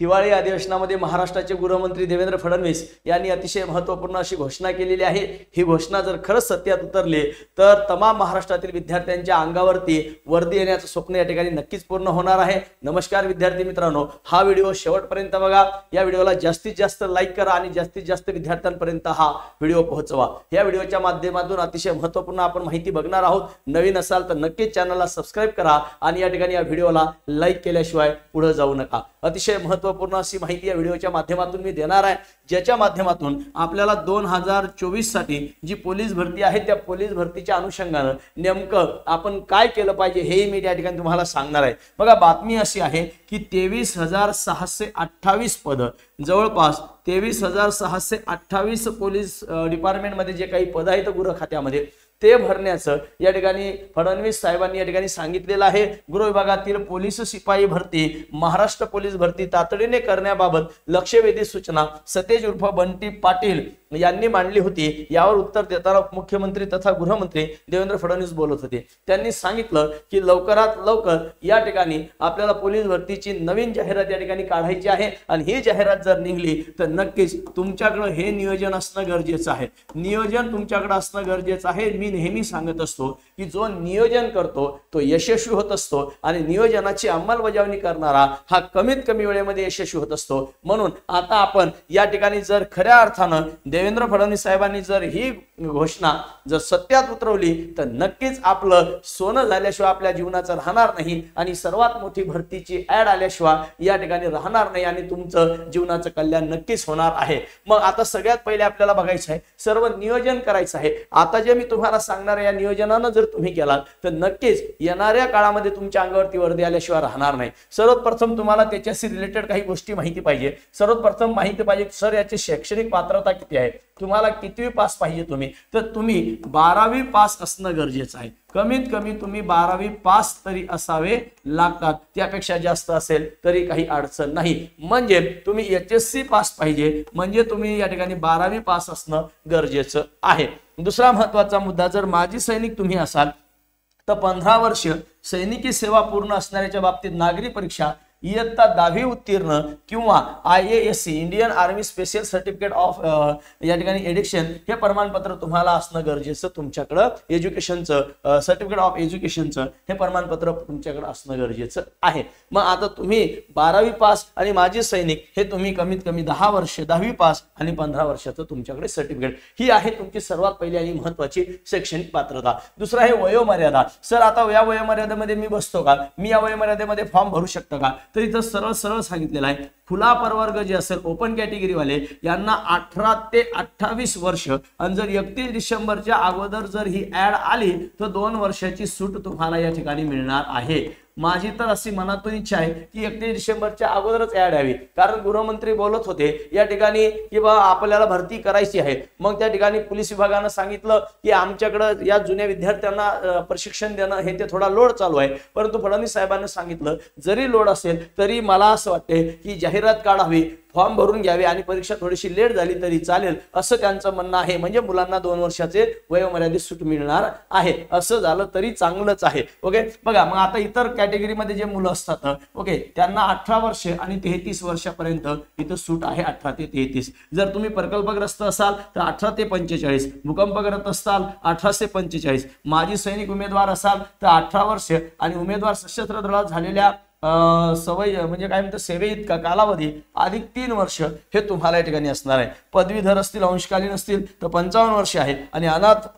हिवाळी अधिवेशनामध्ये महाराष्ट्राचे गृहमंत्री देवेंद्र फडणवीस यांनी अतिशय महत्त्वपूर्ण अशी घोषणा केलेली आहे। ही घोषणा जर खरंच सत्यात उतरली तर तमाम महाराष्ट्रातील विद्यार्थ्यांच्या अंगावरती वर्दी येण्याचं स्वप्न या ठिकाणी नक्कीच पूर्ण होणार आहे। नमस्कार विद्यार्थी मित्रांनो, हा व्हिडिओ शेवटपर्यंत बघा। या व्हिडिओला जास्तीत जास्त लाईक करा आणि जास्तीत जास्त विद्यार्थ्यांपर्यंत हा व्हिडिओ पोहोचवा। या व्हिडिओच्या माध्यमातून अतिशय महत्त्वपूर्ण आपण माहिती बघणार आहोत। नवीन असाल तर नक्कीच चॅनलला सबस्क्राइब करा आणि या ठिकाणी या व्हिडिओला लाईक केल्याशिवाय पुढे जाऊ नका। अतिशय महत्त्वपूर्ण अशी माहिती या व्हिडिओच्या माध्यमातून मी देणार आहे, ज्याच्या माध्यमातून आपल्याला 2024 साठी जी पोलीस भरती आहे त्या पोलीस भरतीच्या अनुषंगाने नेमकं आपण काय केलं पाहिजे हे मी या ठिकाणी तुम्हाला सांगणार आहे। बघा, बातमी अशी आहे की 23,628 पद, जवळपास 23,628 पोलीस डिपार्टमेंट मध्ये जे काही पद आहेत गृह खात्यामध्ये ते भरण्याचं या ठिकाणी फडणवीस साहेबांनी या ठिकाणी सांगितलेलं आहे। गृह विभागातील पोलीस शिपाई भरती, महाराष्ट्र पोलीस भरती तातडीने करण्याबाबत लक्षवेधी सूचना सतेज उर्फ बंटी पाटील यांनी मांडली होती। यावर उत्तर देताना मुख्यमंत्री तथा गृहमंत्री देवेंद्र फडणवीस बोलत होते। त्यांनी सांगितलं की लवकरात लवकर या ठिकाणी आपल्याला पोलीस भरतीची नवीन जाहिरात या ठिकाणी काढायची आहे आणि ही जाहिरात जर निघली तर नक्कीच तुमच्याकडे हे नियोजन असणं गरजेचं आहे। नियोजन तुमच्याकडे असणं गरजेचं आहे। मी नेहमी सांगत असतो की जो नियोजन करतो तो यशस्वी होत असतो आणि नियोजनाची अंमलबजावणी करणारा हा कमीत कमी वेळेमध्ये यशस्वी होत असतो। म्हणून आता आपण या ठिकाणी जर खऱ्या अर्थानं देवेंद्र फडणवीस साहेबांनी जर ही घोषणा जर सत्यात उतरवली तर नक्कीच आपलं सोनं झाल्याशिवाय आपल्या जीवनाचं राहणार नाही आणि सर्वात मोठी भरतीची ऍड आल्याशिवाय या ठिकाणी राहणार नाही आणि तुमचं जीवनाचं कल्याण नक्कीच होणार आहे। मग आता सगळ्यात पहिले आपल्याला बघायचं आहे, सर्व नियोजन करायचं आहे। आता जे मी तुम्हाला सांगणार या नियोजनानं जर तुम्ही केलात तर नक्कीच येणाऱ्या काळामध्ये तुमच्या अंगावरती वर्दी आल्याशिवाय राहणार नाही। सर्वप्रथम तुम्हाला त्याच्याशी रिलेटेड काही गोष्टी माहिती पाहिजे। सर्वप्रथम माहिती पाहिजे सर याची शैक्षणिक पात्रता किती आहे, तुम्हाला कितवी पास पाहिजे तुम्ही, तर तुम्ही 12वी पास असणं गरजेचं आहे। कमीत कमी तुम्ही 12वी पास तरी असावे लागतात, त्यापेक्षा जास्त असेल तरी काही अडचण नाही। म्हणजे तुम्ही HSC पास पाहिजे, म्हणजे तुम्ही या ठिकाणी 12वी पास असणं गरजेचं आहे। दुसरा महत्त्वाचा मुद्दा, जर माजी सैनिक तुम्ही असाल तर 15 वर्ष सैनिकी सेवा पूर्ण असणाऱ्याच्या बाबतीत नागरी परीक्षा इयत्ता 10वी उत्तीर्ण किंवा IASC Indian army special certificate of या ठिकाणी एडिक्शन हे प्रमाणपत्र तुम्हाला असणं गरजेचं, तुमच्याकडे एज्युकेशनचं सर्टिफिकेट ऑफ एज्युकेशनचं हे प्रमाणपत्र तुमच्याकडे असणं गरजेचं आहे। मग आता तुम्ही 12वी पास आणि माजी सैनिक हे तुम्ही कमीत कमी 10 वर्ष 10वी पास आणि 15 वर्षाचं तुमच्याकडे सर्टिफिकेट, ही आहे तुमची सर्वात पहिली आणि महत्त्वाची शैक्षणिक पात्रता। दुसरा आहे वयोमर्यादा। सर आता या वयोमर्यादेमध्ये मी बसतो का, मी या वयोमर्यादेमध्ये फॉर्म भरू शकतो का, तर इथं सरळ सरळ सांगितलेलं आहे खुला प्रवर्ग जे असेल ओपन कॅटेगरी वाले यांना 18 ते 28 वर्ष आणि जर 31 डिसेंबरच्या अगोदर जर ही ऍड आली तर 2 वर्षाची सूट तुम्हाला या ठिकाणी मिळणार आहे। माझी तर अशी मनातून इच्छा आहे की 31 डिसेंबरच्या अगोदरच ऍड यावी, कारण गृहमंत्री बोलत होते या ठिकाणी की बा आपल्याला भरती करायची आहे। मग त्या ठिकाणी पोलीस विभागानं सांगितलं की आमच्याकडे या जुन्या विद्यार्थ्यांना प्रशिक्षण देणं हे ते थोडा लोड चालू आहे, परंतु फडणवीस साहेबांनी सांगितलं जरी लोड असेल तरी मला असं वाटते की जाहिरात काढावी, फॉर्म भरून घ्यावे आणि परीक्षा थोडीशी लेट झाली तरी चालेल असं त्यांचं म्हणणं आहे। म्हणजे मुलांना 2 वर्षाचे वयोमर्यादित सूट मिळणार आहे, असं झालं तरी चांगलंच आहे। ओके, बघा मग आता इतर कॅटेगरीमध्ये जे मुलं असतात ओके त्यांना 18 वर्ष आणि 33 वर्षापर्यंत इथं सूट आहे, 18 ते 33। जर तुम्ही प्रकल्पग्रस्त असाल तर 18 ते 45, भूकंपग्रस्त असाल 18 ते 45, माजी सैनिक उमेदवार असाल तर 18 वर्ष आणि उमेदवार सशस्त्र दलात झालेल्या सवय म्हणजे काय म्हणतात सेवेत का कालावधी अधिक 3 वर्ष हे तुम्हाला या ठिकाणी असणार आहे। पदवीधर असतील अंशकालीन असतील तर 55 वर्ष आहे आणि अनाथ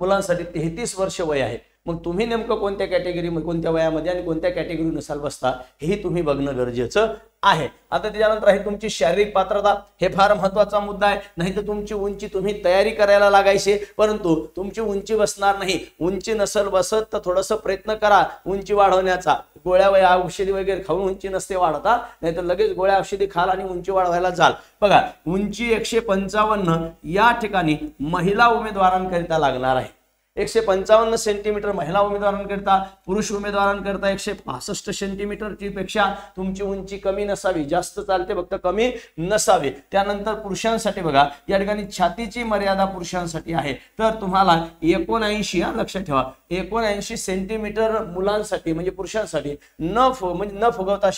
मुलांसाठी 33 वर्ष वय आहे। मग तुम्ही नेमकं कोणत्या कॅटेगरीमध्ये कोणत्या वयामध्ये आणि कोणत्या कॅटेगरीनुसार बसता हेही तुम्ही बघणं गरजेचं आहे। आता त्याच्यानंतर आहे तुमची शारीरिक पात्रता, हे फार महत्त्वाचा मुद्दा आहे। नाही तर तुमची उंची तुम्ही तयारी करायला लागायची परंतु तुमची उंची बसणार नाही। उंची नसल बसत तर थोडंसं प्रयत्न करा उंची वाढवण्याचा, गोळ्या औषधी वगैरे खाऊन उंची नसते वाढता, नाहीतर लगेच गोळ्या औषधी खाल आणि उंची वाढवायला जाल। बघा उंची 155 या ठिकाणी महिला उमेदवारांकरिता लागणार आहे। 155 सेंटीमीटर महिला उमेदवारांकरता, पुरुष उमेदवारांकरता 165 सेंटीमीटरची पेक्षा तुमची उंची कमी नसावी, जास्त चालते फक्त कमी नसावी। त्यानंतर पुरुषांसाठी बघा या ठिकाणी छातीची मर्यादा पुरुषांसाठी आहे तर तुम्हाला 79 लक्षात ठेवा 79 सेंटीमीटर मुलांसाठी म्हणजे पुरुषांसाठी न फुगवता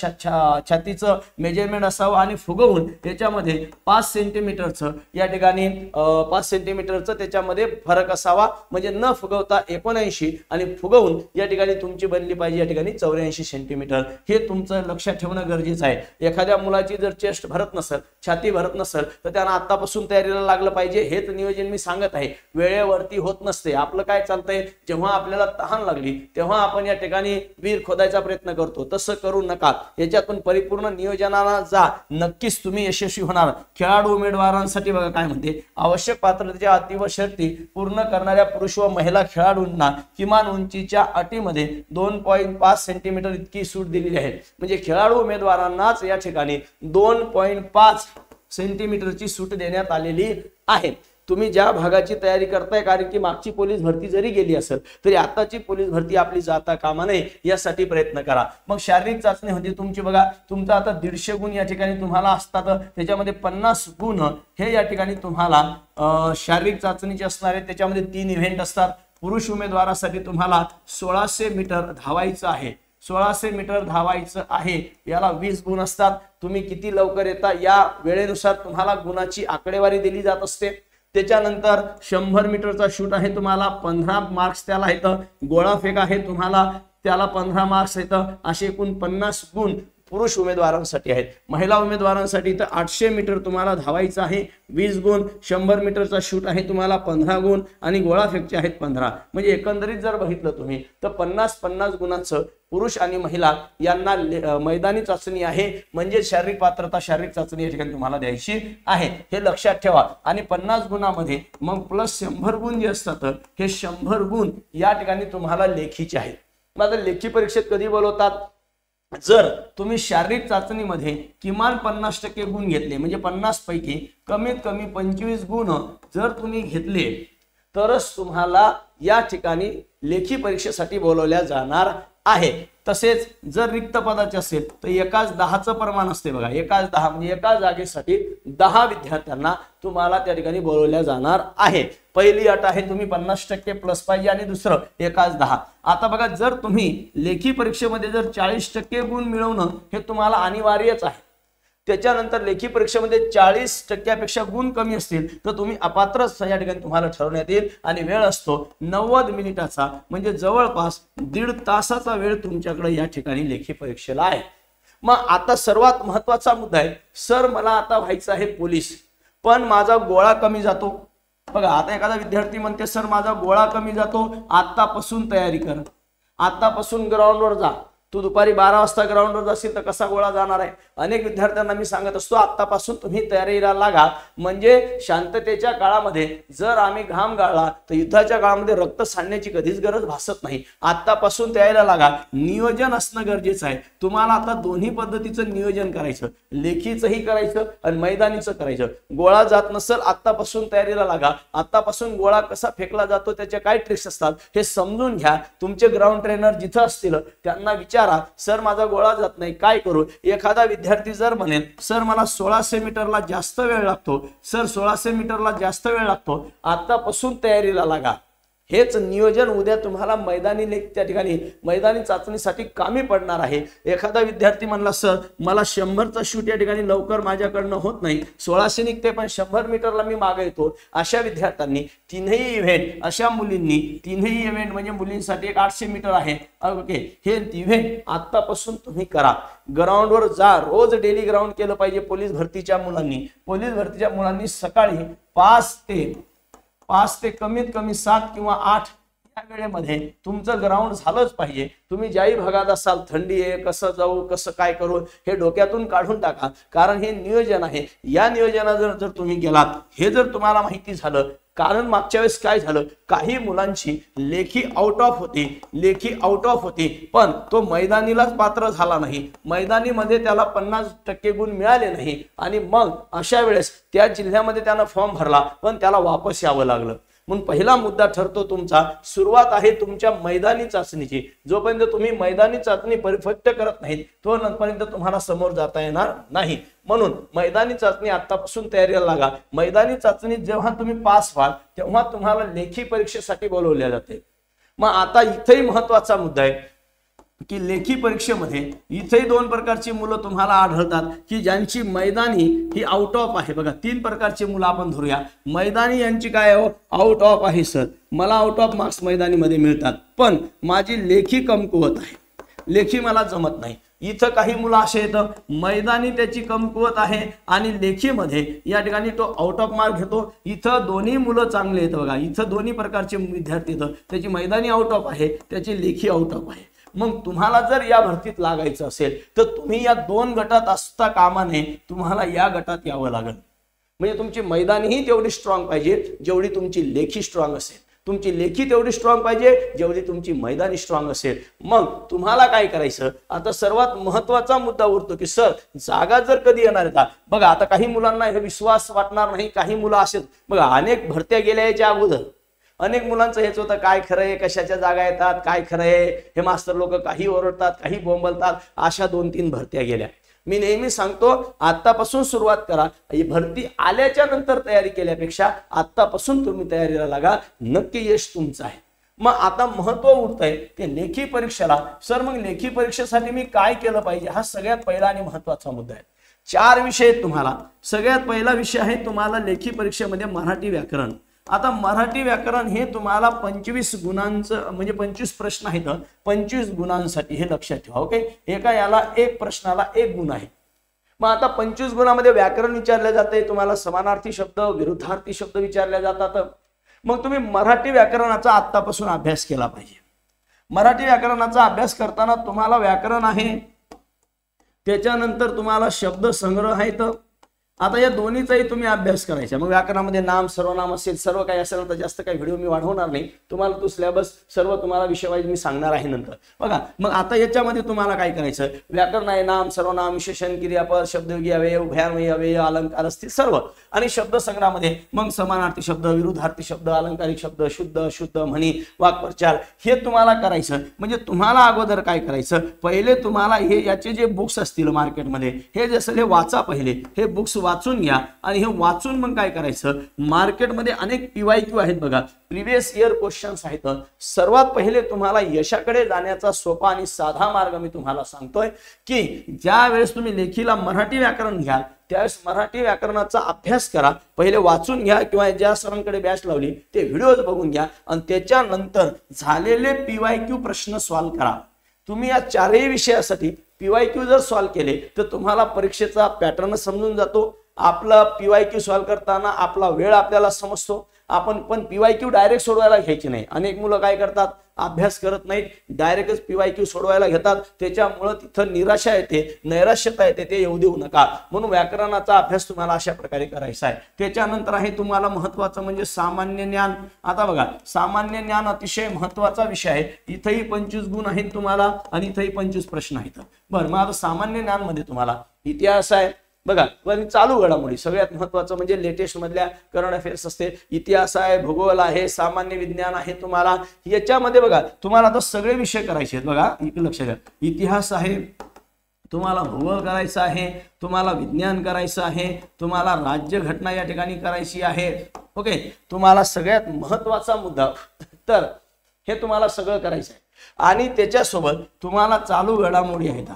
छातीचं मेजरमेंट असावं आणि फुगवून त्याच्यामध्ये 5 सेंटीमीटरचं या ठिकाणी 5 सेंटीमीटरचं त्याच्यामध्ये फरक असावा, म्हणजे न फुगवता 79 आणि फुगवून या ठिकाणी तुमची बनली पाहिजे या ठिकाणी 84 सेंटीमीटर। हे तुमचं लक्षात ठेवणं गरजेचं आहे। एखाद्या मुलाची जर चेस्ट भरत नसेल, छाती भरत नसेल तर त्यांना आतापासून तयारीला लागलं पाहिजे। हेच नियोजन मी सांगत आहे, वेळेवरती होत नसते। आपलं काय चालतंय, जेव्हा आपल्याला तहान लागली तेव्हा आपण या ठिकाणी विहीर खोदायचा प्रयत्न करतो, तसं करू नका। याच्यातून परिपूर्ण नियोजनाला जा, नक्कीच तुम्ही यशस्वी होणार। खेळाडू उमेदवारांसाठी बघा काय म्हणते, आवश्यक पात्रतेच्या अटी व शर्ती पूर्ण करणाऱ्या पुरुष व महिला खेळाडूंना किमान उंचीच्या अटीमध्ये 2.5 सेंटीमीटर इतकी सूट दिलेली आहे। म्हणजे खेळाडू उमेदवारांनाच या ठिकाणी 2.5 सेंटीमीटरची सूट देण्यात आलेली आहे। तुम्ही ज्या भागाची तयारी करताय, कारण की मागची पोलीस भरती जरी गेली असेल तरी आताची पोलीस भरती आपली जाता कामा नये यासाठी प्रयत्न करा। मग शारीरिक चाचणी होती तुमची बघा, तुमचा आता 150 गुण या ठिकाणी तुम्हाला असतात, त्याच्यामध्ये 50 गुण हे या ठिकाणी तुम्हाला शारीरिक चाचणीचे असणार आहे। त्याच्यामध्ये 3 इव्हेंट असतात। पुरुष उमेदवारासाठी तुम्हाला 1600 मीटर धावायचं आहे, 1600 मीटर धावायचं आहे, याला 20 गुण असतात। तुम्ही किती लवकर येता या वेळेनुसार तुम्हाला गुणाची आकडेवारी दिली जात असते। त्याच्यानंतर 100 मीटरचा शूट आहे, तुम्हाला 15 मार्क्स त्याला येतं। गोळाफेक आहे, तुम्हाला त्याला 15 मार्क्स येतं। असे एकूण 50 गुण पुरुष उमेदवारांसाठी आहेत। महिला उमेदवारांसाठी तर 800 मीटर तुम्हाला धावायचं आहे, 20 गुण। 100 मीटरचा शूट आहे, तुम्हाला 15 गुण आणि गोळाफेकचे आहेत 15। म्हणजे एकंदरीत जर बघितलं तुम्ही तर 50-50 गुणांचं पुरुष आणि महिला यांना मैदानी चाचणी आहे, म्हणजे शारीरिक पात्रता शारीरिक चाचणी या ठिकाणी तुम्हाला द्यायची आहे, हे लक्षात ठेवा। आणि 50 गुणामध्ये मग प्लस 100 गुण जे असतात हे 100 गुण या ठिकाणी तुम्हाला लेखीचे आहेत। मग आता लेखी परीक्षेत कधी बोलवतात, जर तुम्ही शारीरिक चाचणीमध्ये किमान 50% गुण घेतले, म्हणजे 50 पैकी कमीत कमी 25 गुण जर तुम्ही घेतले तरच तुम्हाला या ठिकाणी लेखी परीक्षेसाठी बोलवल्या जाणार आहे। तसेच जर रिक्त पदाचे असेल तर एकाच 10चं प्रमाण असते बघा, एकाच 10 म्हणजे एका जागेसाठी 10 विद्यार्थ्यांना तुम्हाला त्या ठिकाणी बोलवल्या जाणार आहे। पहिली अट आहे तुम्ही 50% प्लस पाहिजे आणि दुसरं एकाच 10। आता बघा जर तुम्ही लेखी परीक्षेमध्ये जर 40% गुण मिळवणं हे तुम्हाला अनिवार्यच आहे, त्याच्यानंतर लेखी परीक्षेमध्ये 40%पेक्षा गुण कमी असतील तर तुम्ही अपात्र या ठिकाणी तुम्हाला ठरवण्यात येईल। आणि वेळ असतो 90 मिनिटाचा, म्हणजे जवळपास 1.5 तासाचा वेळ तुमच्याकडे या ठिकाणी लेखी परीक्षेला आहे। मग आता सर्वात महत्वाचा मुद्दा आहे, सर मला आता व्हायचं आहे पोलीस पण माझा गोळा कमी जातो। बघा आता एखादा विद्यार्थी म्हणते सर माझा गोळा कमी जातो, आतापासून तयारी कर, आतापासून ग्राउंडवर जा। तू दुपारी 12 वाजता ग्राउंडवर जाशील तर कसा गोळा जाणार आहे। अनेक विद्यार्थ्यांना मी सांगत असतो आतापासून तुम्ही तयारीला लागा, म्हणजे शांततेच्या काळामध्ये जर आम्ही घाम गाळला तर युद्धाच्या काळामध्ये रक्त सांडण्याची कधीच गरज भासत नाही। आतापासून तयारीला लागा, नियोजन असणं गरजेचं आहे। तुम्हाला आता दोन्ही पद्धतीचं नियोजन करायचं, लेखीचंही करायचं आणि मैदानीचं करायचं। गोळा जात नसेल आतापासून तयारीला लागा, आतापासून गोळा कसा फेकला जातो त्याचे काय ट्रिक्स असतात हे समजून घ्या। तुमचे ग्राउंड ट्रेनर जिथं असतील त्यांना विचारा, सर माझा गोळा जात नाही काय करू। एखादा विद्यार्थी जर म्हणेल सर मला 1600 मीटरला जास्त वेळ लागतो, सर 1600 मीटरला जास्त वेळ लागतो, आतापासून तयारीला लागा। हेच नियोजन उद्या तुम्हाला मैदानी त्या ठिकाणी मैदानी चाचणीसाठी कामी पडणार आहे। एखादा विद्यार्थी म्हणला सर मला 100चा शूट या ठिकाणी लवकर माझ्याकडनं होत नाही, 1600 निघते पण 100 मीटरला मी मागे येतो, अशा विद्यार्थ्यांनी तीनही इव्हेंट, अशा मुलींनी तीनही इव्हेंट म्हणजे मुलींसाठी एक 800 मीटर आहे ओके, हे इव्हेंट आतापासून तुम्ही करा। ग्राउंडवर जा, रोज डेली ग्राउंड केलं पाहिजे। पोलीस भरतीच्या मुलांनी सकाळी 5 ते कमीत कमी 7 किंवा 8 या वेळेमध्ये तुमचं ग्राउंड झालंच पाहिजे। तुम्ही ज्याही भागात असाल, थंडी आहे, कसं जाऊ कसं काय करू हे डोक्यातून काढून टाका, कारण हे नियोजन आहे। या नियोजनात जर तुम्ही गेलात, हे जर तुम्हाला माहिती झालं, कारण मागच्या वेळेस काय झालं, काही मुलांची लेखी आउट ऑफ होती पण तो मैदानीलाच पात्र झाला नाही, मैदानीमध्ये त्याला 50% गुण मिळाले नाही आणि मग अशा वेळेस त्या जिल्ह्यामध्ये त्यानं फॉर्म भरला पण त्याला वापस यावं लागलं। म्हणून पहिला मुद्दा ठरतो तुमचा, सुरुवात आहे तुमच्या मैदानी चाचणीची. जोपर्यंत तुम्ही मैदानी चाचणी परफेक्ट करत नाहीत तोपर्यंत तुम्हाला समोर जाता येणार नाही. म्हणून मैदानी चाचणी आतापासून तयारीला लागा. मैदानी चाचणी जेव्हा तुम्ही पास व्हाल तेव्हा तुम्हाला लेखी परीक्षेसाठी बोलवले जाते. मग आता इथेही महत्वाचा मुद्दा आहे की लेखी परीक्षेमध्ये इथेही दोन प्रकारची मुलं तुम्हाला आढळतात की ज्यांची मैदानी ही आउट ऑफ आहे. बघा 3 प्रकारची मुलं आपण धरूया. मैदानी यांची काय आउट ऑफ आहे सर, मला आउट ऑफ मार्क्स मैदानीमध्ये मिळतात, पण माझी लेखी कमकुवत आहे, लेखी मला जमत नाही. इथं काही मुलं असे येतं मैदानी त्याची कमकुवत आहे आणि लेखीमध्ये या ठिकाणी तो आउट ऑफ मार्क घेतो. इथं दोन्ही मुलं चांगले येतं. बघा इथं दोन्ही प्रकारचे विद्यार्थी येतं, त्याची मैदानी आउट ऑफ आहे, त्याची लेखी आउट ऑफ आहे. मग तुम्हाला जर या भरतीत लागायचं असेल तर तुम्ही या 2 गटात असता कामा नये, तुम्हाला या गटात यावं लागेल. म्हणजे तुमची मैदानीही तेवढी स्ट्रॉंग पाहिजे जेवढी तुमची लेखी स्ट्रॉंग असेल, तुमची लेखी तेवढी स्ट्रॉंग पाहिजे जेवढी तुमची मैदानी स्ट्रॉंग असेल. मग तुम्हाला काय करायचं, आता सर्वात महत्वाचा मुद्दा उरतो की सर जागा जर कधी येणार आहेत. बघा आता काही मुलांना हे विश्वास वाटणार नाही, काही मुलं असेल बघा अनेक भरत्या गेल्या याच्या अगोदर अनेक मुलांचं हेच होतं काय खरंय, कशाच्या जागा येतात, काय खरंय, हे मास्तर लोक काही ओरडतात, काही बोंबलतात. अशा 2-3 भरत्या गेल्या. मी नेहमी सांगतो आतापासून सुरुवात करा. ही भरती आल्याच्या नंतर तयारी केल्यापेक्षा आतापासून तुम्ही तयारीला लागा, नक्की यश तुमचं आहे. मग आता महत्व उरतंय ते लेखी परीक्षेला. सर मग लेखी परीक्षेसाठी मी काय केलं पाहिजे, हा सगळ्यात पहिला आणि महत्वाचा मुद्दा आहे. 4 विषय आहेत तुम्हाला. सगळ्यात पहिला विषय आहे तुम्हाला लेखी परीक्षेमध्ये मराठी व्याकरण. आता मराठी व्याकरण हे तुम्हाला 25 गुणांचं म्हणजे 25 प्रश्न आहेत, 25 गुणांसाठी हे लक्षात ठेवा. ओके, एका याला एक प्रश्नाला 1 गुण आहे. मग आता 25 गुणामध्ये व्याकरण विचारले जाते, तुम्हाला समानार्थी शब्द विरुद्धार्थी शब्द विचारले जातात. मग तुम्ही मराठी व्याकरणाचा आत्तापासून अभ्यास केला पाहिजे. मराठी व्याकरणाचा अभ्यास करताना तुम्हाला व्याकरण आहे, त्याच्यानंतर तुम्हाला शब्द संग्रह आहेत. आता या दोन्हीचाही तुम्ही अभ्यास करायचा. मग व्याकरणामध्ये नाम सर्वनाम असेल, सर्व काही असेल तर जास्त काही व्हिडिओ मी वाढवणार नाही. तुम्हाला तो सिलेबस सर्व तुम्हाला विषय वाईज मी सांगणार आहे नंतर. बघा मग आता याच्यामध्ये तुम्हाला काय करायचं, व्याकरण आहे नाम सर्वनाम विशेषण क्रियापद शब्दयोगी अवयव उभयान्वयी अवयव अलंकार असतील सर्व. आणि शब्द संग्रहामध्ये मग समानार्थी शब्द विरुद्धार्थी शब्द अलंकारिक शब्द शुद्ध अशुद्ध म्हणी वाक्प्रचार हे तुम्हाला करायचं. म्हणजे तुम्हाला अगोदर काय करायचं, पहिले तुम्हाला हे याचे जे बुक्स असतील मार्केटमध्ये हे जसं हे वाचा, पहिले हे बुक्स वाचून घ्या आणि हे वाचून मग काय करायचं, मार्केटमध्ये अनेक PYQ आहेत बघा, प्रिव्हियस इयर क्वेश्चन्स आहेत. सर्वात पहिले तुम्हाला यशाकडे जाण्याचा सोपा आणि साधा मार्ग मी तुम्हाला सांगतोय की ज्या वेळेस तुम्ही लेखीला मराठी व्याकरण घ्याल त्यावेळेस मराठी व्याकरणाचा अभ्यास करा. पहिले वाचून घ्या किंवा ज्या सरांकडे बॅच लावली ते व्हिडिओज बघून घ्या आणि त्याच्यानंतर झालेले PYQ प्रश्न सॉल्व्ह करा. तुम्ही या 4ही विषयासाठी PYQ जर सॉल्व्ह केले तर तुम्हाला परीक्षेचा पॅटर्न समजून जातो. आपला PYQ सॉल्व्ह करताना आपला वेळ आपल्याला समजतो. आपण पण PYQ डायरेक्ट सोडवायला घ्यायची नाही. अनेक मुलं काय करतात, अभ्यास करत नाहीत, डायरेक्टच PYQ सोडवायला घेतात. त्याच्यामुळे तिथं निराशा येते, नैराश्यता येते, ते येऊ देऊ नका. म्हणून व्याकरणाचा अभ्यास तुम्हाला अशा प्रकारे करायचा आहे. त्याच्यानंतर आहे तुम्हाला महत्वाचं म्हणजे सामान्य ज्ञान. आता बघा सामान्य ज्ञान अतिशय महत्वाचा विषय आहे. इथेही 25 गुण आहेत तुम्हाला आणि इथेही 25 प्रश्न आहेत. बरं मग आता सामान्य ज्ञान मध्ये तुम्हाला इतिहास आहे बघा, पण चालू घडामोडी सगळ्यात महत्वाचं म्हणजे लेटेस्ट मधल्या करंट अफेअर्स असते, इतिहास आहे, भूगोल आहे, सामान्य विज्ञान आहे. तुम्हाला याच्यामध्ये बघा तुम्हाला आता सगळे विषय करायचे आहेत. बघा इकडे लक्ष द्या, इतिहास आहे, तुम्हाला भूगोल करायचं आहे, तुम्हाला विज्ञान करायचं आहे, तुम्हाला राज्य घटना या ठिकाणी करायची आहे. ओके, तुम्हाला सगळ्यात महत्वाचा मुद्दा तर हे तुम्हाला सगळं करायचं आहे. आणि त्याच्यासोबत तुम्हाला चालू घडामोडी आहेत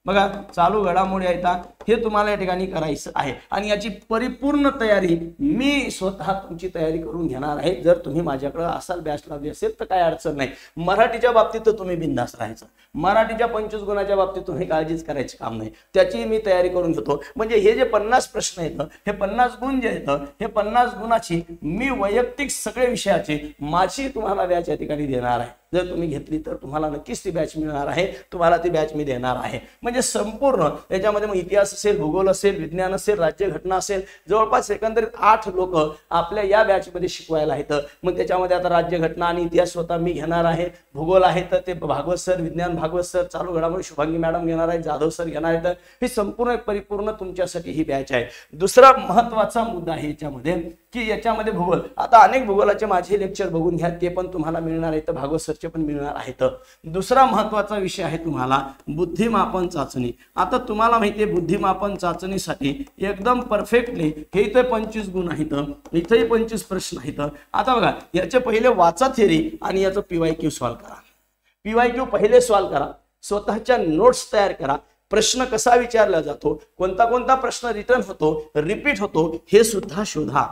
बघा, चालू घडामोडी आहेत हे तुम्हाला या ठिकाणी करायचं आहे. आणि याची परिपूर्ण तयारी मी स्वतः तुमची तयारी करून घेणार आहे. जर तुम्ही माझ्याकडे असाल बॅच लावली असेल तर काय अडचण नाही. मराठीच्या बाबतीत तर तुम्ही बिंदास राहायचं. मराठीच्या 25 गुणाच्या बाबतीत तुम्ही काळजीच करायची काम नाही, त्याची मी तयारी करून घेतो. म्हणजे हे जे 50 प्रश्न आहेत, हे 50 गुण जे आहेत, हे 50 गुणाची मी वैयक्तिक सगळे विषयाची माझी तुम्हाला बॅच या ठिकाणी देणार आहे. जर तुम्ही घेतली तर तुम्हाला नक्कीच ती बॅच मिळणार आहे, तुम्हाला ती बॅच मी देणार आहे. म्हणजे संपूर्ण याच्यामध्ये मग इतिहास असेल, भूगोल असेल, विज्ञान असेल, राज्यघटना असेल, जवळपास एकंदरीत 8 लोक आपल्या या बॅचमध्ये शिकवायला आहेत. मग त्याच्यामध्ये आता राज्यघटना आणि इतिहास स्वतः मी घेणार आहे, भूगोल आहे तर ते भागवत सर, विज्ञान भागवत सर, चालू घडामोडी शुभांगी मॅडम घेणार आहेत, जाधव सर घेणार आहेत. ही संपूर्ण परिपूर्ण तुमच्यासाठी ही बॅच आहे. दुसरा महत्वाचा मुद्दा आहे याच्यामध्ये की याच्यामध्ये भूगोल, आता अनेक भूगोलाचे माझे लेक्चर बघून घ्या, ते पण तुम्हाला मिळणार आहेत, भागवत सरचे पण मिळणार आहेत. दुसरा महत्वाचा विषय आहे तुम्हाला बुद्धिमापन चाचणी. आता तुम्हाला माहिती आहे बुद्धिमापन चाचणीसाठी एकदम परफेक्टली हे इथे 25 गुण आहेत, इथेही 25 प्रश्न आहेत. आता बघा याचे पहिले वाचा थेरी आणि याचं PYQ सॉल्व करा. PYQ पहिले सॉल्व करा, स्वतःच्या नोट्स तयार करा, प्रश्न कसा विचारला जातो, कोणता कोणता प्रश्न रिटर्न होतो, रिपीट होतो हे सुद्धा शोधा.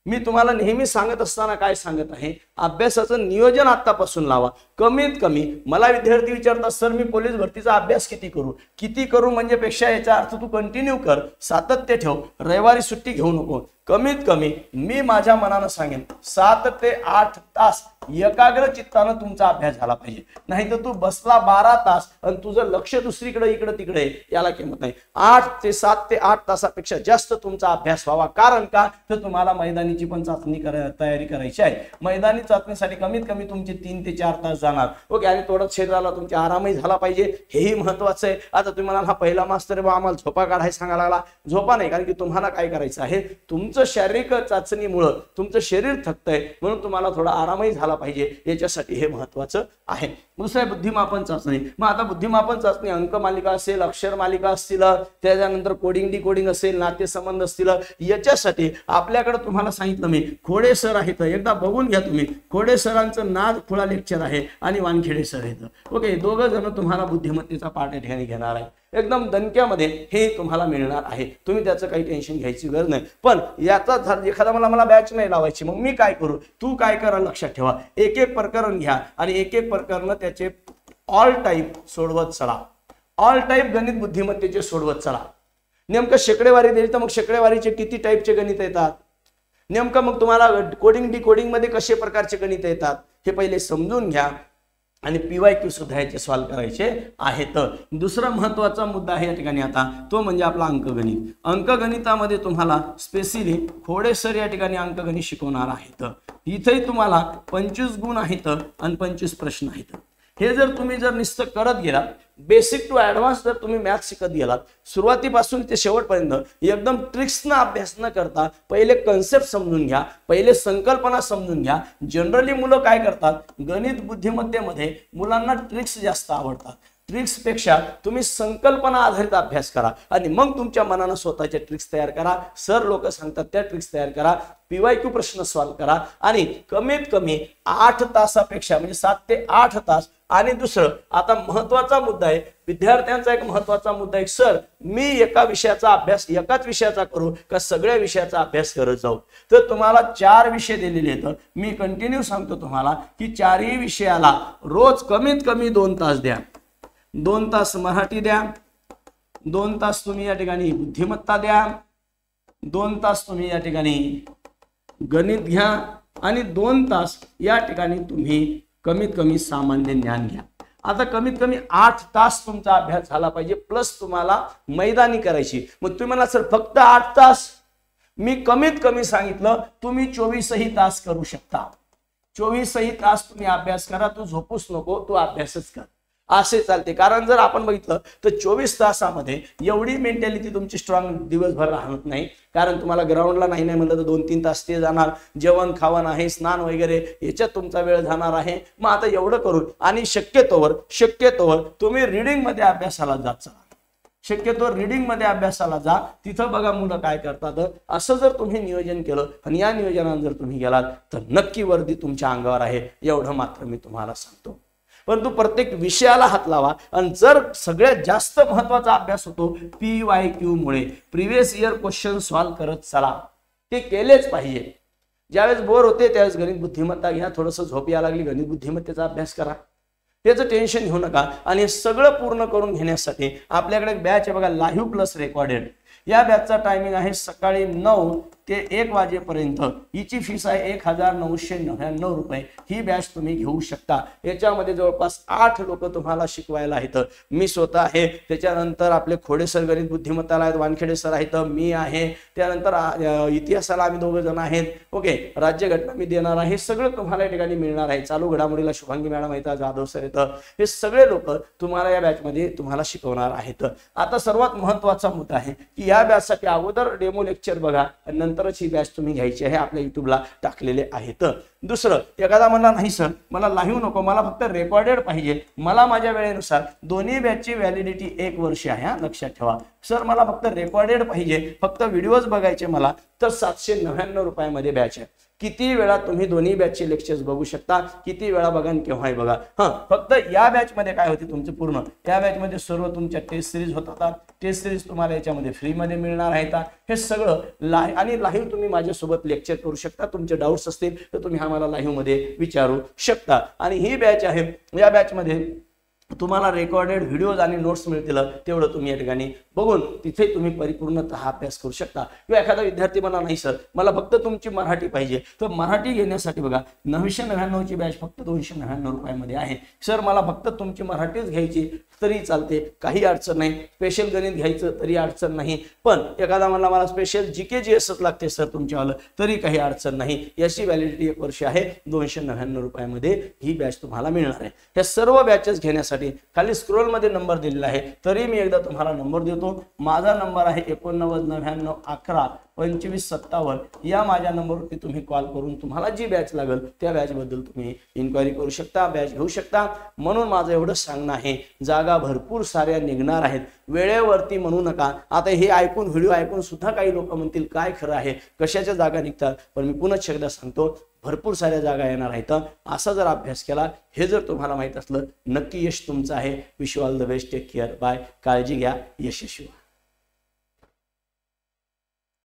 मी तुम्हाला नेहमी सांगत असताना काय सांगत आहे, अभ्यासाचं नियोजन आतापासून लावा. कमीत कमी मला विद्यार्थी विचारतात सर मी पोलीस भरतीचा अभ्यास किती करू म्हणजे पेक्षा याचा अर्थ तू कंटिन्यू कर, सातत्य ठेव, रविवारी सुट्टी घेऊ नको. कमीत कमी मी माझ्या मनानं सांगेन 7 ते 8 तास एकाग्र चित्तानं तुमचा अभ्यास झाला पाहिजे. नाही तर तू बसला 12 तास आणि तुझं लक्ष दुसरीकडे इकडे तिकडे, याला किंमत नाही. 7 ते 8 तासापेक्षा जास्त तुमचा अभ्यास व्हावा. कारण का तर तुम्हाला मैदानीची पण चाचणी तयारी करायची आहे. मैदानी चाचणीसाठी कमीत कमी तुमचे 3 ते 4 तास जाणार. ओके, आणि थोडं शरीराला तुमच्या आरामही झाला पाहिजे, हेही महत्वाचं आहे. आता तुम्हाला हा पहिला मास्तर आम्हाला झोपा काढायला सांगायला लागला, झोपा नाही, कारण की तुम्हाला काय करायचं आहे, तुमचं शारीरिक चाचणीमुळे तुमचं शरीर थकतंय, म्हणून तुम्हाला थोडा आरामही झाला पाहिजे, याच्यासाठी हे महत्वाचं आहे. दुसरं बुद्धिमापन चाचणी. मग आता बुद्धिमापन चाचणी अंक मालिका असेल, अक्षर मालिका असतील, त्याच्यानंतर कोडिंग डिकोडिंग असेल, नातेसंबंध असतील, याच्यासाठी आपल्याकडे तुम्हाला सांगितलं मी खोडे सर आहेत, एकदा बघून घ्या तुम्ही. खोडे सरांचं नाद खुळा लेक्चर आहे आणि वानखेडे सर आहेत. ओके, दोघं जण तुम्हाला बुद्धिमत्तेचा पाठ या ठिकाणी घेणार आहे. एकदम दणक्यामध्ये हे तुम्हाला मिळणार आहे, तुम्ही त्याचं काही टेन्शन घ्यायची गरज नाही. पण याचा एखादा मला बॅच नाही लावायची, मग मी काय करू, तू काय करा लक्षात ठेवा, एक एक प्रकरण घ्या आणि एक एक प्रकरण त्याचे ऑल टाईप सोडवत चला. ऑल टाईप गणित बुद्धिमत्तेचे सोडवत चला. नेमकं शेकडेवारी दिली तर मग शेकडेवारीचे किती टाईपचे गणित येतात, नेमकं मग तुम्हाला कोडिंग डिकोडिंग मध्ये कसे प्रकारचे गणित येतात हे पहिले समजून घ्या आणि PYQ सुद्धा याचे सॉल्व करायचे आहेत. दुसरा महत्वाचा मुद्दा आहे या ठिकाणी आता, तो म्हणजे आपला अंकगणित. अंकगणितामध्ये तुम्हाला स्पेसिली खोडे सर या ठिकाणी अंकगणित शिकवणार आहेत. इथेही तुम्हाला 25 गुण आहेत आणि 25 प्रश्न आहेत. हे जर तुम्ही नुसतं करत गेलात, बेसिक टू ऍडव्हान्स जर तुम्ही मॅथ शिकत गेलात, सुरुवातीपासून ते शेवटपर्यंत एकदम ट्रिक्सना अभ्यास न करता पहिले कन्सेप्ट समजून घ्या, पहिले संकल्पना समजून घ्या. जनरली मुलं काय करतात, गणित बुद्धिमत्तेमध्ये मुलांना ट्रिक्स जास्त आवडतात. ट्रिक्स पेक्षा तुम्ही संकल्पना आधारित अभ्यास करा आणि मग तुमच्या मनानं स्वतःच्या ट्रिक्स तयार करा. सर लोक सांगतात त्या ट्रिक्स तयार करा, PYQ प्रश्न सॉल्व करा आणि कमीत कमी 8 तासापेक्षा म्हणजे 7 ते 8 तास. आणि दुसरं आता महत्वाचा मुद्दा आहे, विद्यार्थ्यांचा एक महत्वाचा मुद्दा आहे, सर मी एका विषयाचा अभ्यास एकाच विषयाचा करू का सगळ्या विषयाचा अभ्यास करत जाऊ. तर तुम्हाला 4 विषय दिलेले आहेत. मी कंटिन्यू सांगतो तुम्हाला की 4ही विषयाला रोज कमीत कमी 2 तास द्या. 2 तास मराठी द्या, 2 तास तुम्ही या ठिकाणी बुद्धिमत्ता द्या, 2 तास तुम्ही या ठिकाणी गणित घ्या आणि 2 तास या ठिकाणी तुम्ही कमीत कमी सामान्य ज्ञान घ्या. आता कमीत कमी 8 तास तुमचा अभ्यास झाला पाहिजे, प्लस तुम्हाला मैदानी करायची. मग तुम्ही म्हणा सर फक्त 8 तास, मी कमीत कमी सांगितलं तुम्ही 24ही तास करू शकता. 24ही तास तुम्ही अभ्यास करा, तू झोपूच नको, तू अभ्यासच कर, असे चालते. कारण जर आपण बघितलं तर 24 तासामध्ये एवढी मेंटॅलिटी तुमची स्ट्रॉंग दिवसभर राहत नाही. कारण तुम्हाला ग्राउंडला नाही म्हणलं तर 2-3 तास ते जाणार, जेवण खावण आहे, स्नान वगैरे याच्यात तुमचा वेळ जाणार आहे. मग आता एवढं करून आणि शक्यतोवर तुम्ही रीडिंग मध्ये अभ्यासाला जात चला. शक्यतो रीडिंग मध्ये अभ्यासाला जा, तिथं बघा मुलं काय करतात. असं जर तुम्ही नियोजन केलं आणि या नियोजनात जर तुम्ही गेलात तर नक्की वर्दी तुमच्या अंगावर आहे, एवढं मात्र मी तुम्हाला सांगतो. परंतु प्रत्येक विषयाला हात लावा आणि जर सगळ्यात जास्त महत्वाचा अभ्यास होतो PYQ मुळे, प्रिव्हियस इयर क्वेश्चन सॉल्व करत चला, ते केलेच पाहिजे. ज्यावेळेस बोर होते त्यावेळेस गणित बुद्धिमत्ता घ्या, थोडंसं झोप यायला लागली गणित बुद्धिमत्तेचा अभ्यास करा, त्याचं टेन्शन घेऊ नका. आणि हे सगळं पूर्ण करून घेण्यासाठी आपल्याकडे एक बॅच आहे बघा, लाईव्ह प्लस रेकॉर्डेड. या बॅचचा टायमिंग आहे सकाळी 9 ते 1 वाजेपर्यंत। हिची फीस आहे 1999 रुपये। ही बॅच तुम्ही घेऊ शकता। याच्यामध्ये जवळपास 8 लोक तुम्हाला शिकवायला आहेत। मी स्वतः आहे, त्याच्यानंतर आपले खोडे सर गणित बुद्धिमत्ताला आहेत, वानखेडे सर आहेत, मी आहे, त्यानंतर इतिहासाला आम्ही 2 जण आहेत। ओके, राज्यघटना मी देणार आहे। सगळं तुम्हाला या ठिकाणी मिळणार आहे। चालू घडामोडीला शुभांगी मॅडम आहेत, जाधव सर आहेत, हे सगळे लोक तुम्हाला या बॅच मध्ये तुम्हाला शिकवणार आहेत। आता सर्वात महत्त्वाचा मुद्दा आहे की या बॅच साठी अगोदर डेमो लेक्चर बघा, नंतरच ही बॅच तुम्ही घ्यायची आहे। आपल्या युट्यूबला टाकलेले आहेत। दुसरं, एखादा म्हणला नाही सर मला लाईव्ह नको, मला फक्त रेकॉर्डेड पाहिजे, मला माझ्या वेळेनुसार दोन्ही बॅचची व्हॅलिडिटी 1 वर्ष आहे, हा लक्षात ठेवा। सर मला फक्त रेकॉर्डेड पाहिजे, फक्त व्हिडिओज बघायचे मला, तर 799 रुपयामध्ये बॅच आहे। किती वेळा तुम्ही दोन्ही बॅचचे लेक्चर्स बघू शकता, किती वेळा बघा आणि केव्हाही बघा। फक्त या बॅच मध्ये काय होते तुमचं पूर्ण, या बॅच मध्ये सर्व तुमच्या टेस्ट सिरीज होतात। टेस्ट सिरीज तुम्हाला याच्यामध्ये फ्री मध्ये मिळणार आहेत। हे सगळं लाईव्ह तुम्ही माझ्यासोबत लेक्चर करू शकता। तुमचे डाऊट्स असतील तर तुम्ही आम्हाला लाईव्ह मध्ये विचारू शकता। आणि ही बॅच आहे, या बॅच मध्ये तुम्हाला रेकॉर्डेड व्हिडिओज आणि नोट्स मिळतील, तेवढं तुम्ही या ठिकाणी बघून तिथे तुम्ही परिपूर्णतः अभ्यास करू शकता। किंवा एखादा विद्यार्थी म्हणा नाही सर मला फक्त तुमची मराठी पाहिजे, तर मराठी घेण्यासाठी बघा 999 ची बॅच फक्त 299 रुपयामध्ये आहे। सर मला फक्त तुमची मराठीच घ्यायची तरी चालते, काही अडचण नाही। स्पेशल गणित घ्यायचं तरी अडचण नाही, पण एखादा म्हणला मला स्पेशल जीके जीएसच लागते सर तुमच्यावालं, तरी काही अडचण नाही। याची व्हॅलिडिटी 1 वर्ष आहे। 299 रुपयामध्ये ही बॅच तुम्हाला मिळणार आहे। या सर्व बॅचेस घेण्यासाठी खाली स्क्रोल मध्ये नंबर दिलेला आहे, तरी मी एकदा तुम्हाला नंबर देतो। माझा नंबर आहे 89 99 11 25 57। या माझ्या नंबरवरती तुम्ही कॉल करून तुम्हाला जी बॅच लागेल त्या बॅच बद्दल तुम्ही इन्क्वायरी करू शकता, बॅच घेऊ शकता। म्हणून माझं एवढं सांगणं आहे, जागा भरपूर साऱ्या निघणार आहेत, वेळेवरती म्हणू नका। आता हे ऐकून व्हिडिओ ऐकून सुद्धा काही लोक म्हणतील काय खरं आहे, कशाच्या जागा निघतात, पण मी पुन्हा एकदा सांगतो भरपूर साऱ्या जागा येणार आहेत। असा जर अभ्यास केला, हे जर तुम्हाला माहित असलं, नक्की यश तुमचं आहे। Wish you all the best, take care, bye, काळजी घ्या, यशस्वी व्हा।